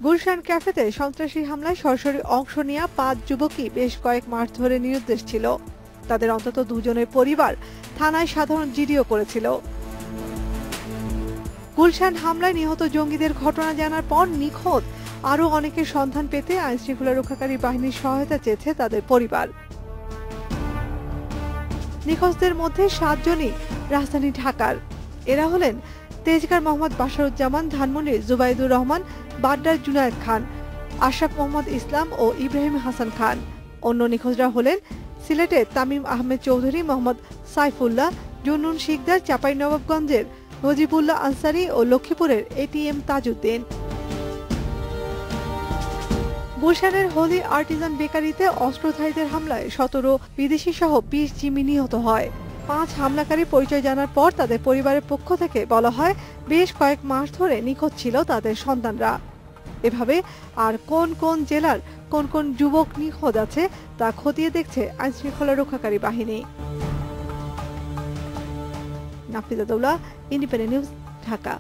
গুলশান ক্যাফেতে সন্ত্রাসী হামলায় সরাসরি অংশ নেওয়া 5 যুবকই বেশ কয়েক মাস ধরে নিরুদ্দেশ ছিল। তাদের অন্তত দুজনের পরিবার থানায় সাধারণ জিডিও করেছিল। গুলশান হামলায় নিহত জঙ্গিদের ঘটনা জানার পর নিখোঁজ আরও অনেকের সন্ধান পেতে আইনশৃঙ্খলা রক্ষাকারী বাহিনীর সহায়তা চেয়েছে তাদের পরিবার। নিখোঁজদের মধ্যে 7 জনই রাজধানী ঢাকার। এরা হলেন তেজগাঁর মোহাম্মদ বাশারুজ্জামান, ধানমন্ডির জুবাইদুর রহমান, বাড্ডার জুনায়েদ খান, আশরাফ মোহাম্মদ ইসলাম ও ইব্রাহিম হাসান খান। অন্য নিখোঁজরা হলেন সিলেটের তামিম আহমেদ চৌধুরী, মোহাম্মদ সাইফুল্লাহ, জুনুন শিকদার, চাঁপাইনবাবগঞ্জের নজিবুল্লাহ আনসারি ও লক্ষ্মীপুরের এটিএম তাজউদ্দিন। গুলশানের হোলি আর্টিজান বেকারিতে অস্ত্রধারীদের হামলায় 17 বিদেশি সহ 20 জিম্মি নিহত হয়। 5 হামলাকারী পরিচয় জানার পর তাদের পরিবারের পক্ষ থেকে বলা হয় বেশ কয়েক মাস ধরে নিখোঁজ ছিল তাদের সন্তানরা। এভাবে আর কোন কোন জেলার কোন কোন যুবক নিখোঁজ আছে তা খতিয়ে দেখছে আইনশৃঙ্খলা রক্ষাকারী বাহিনী। Nafiza Daula, independent news, Dhaka.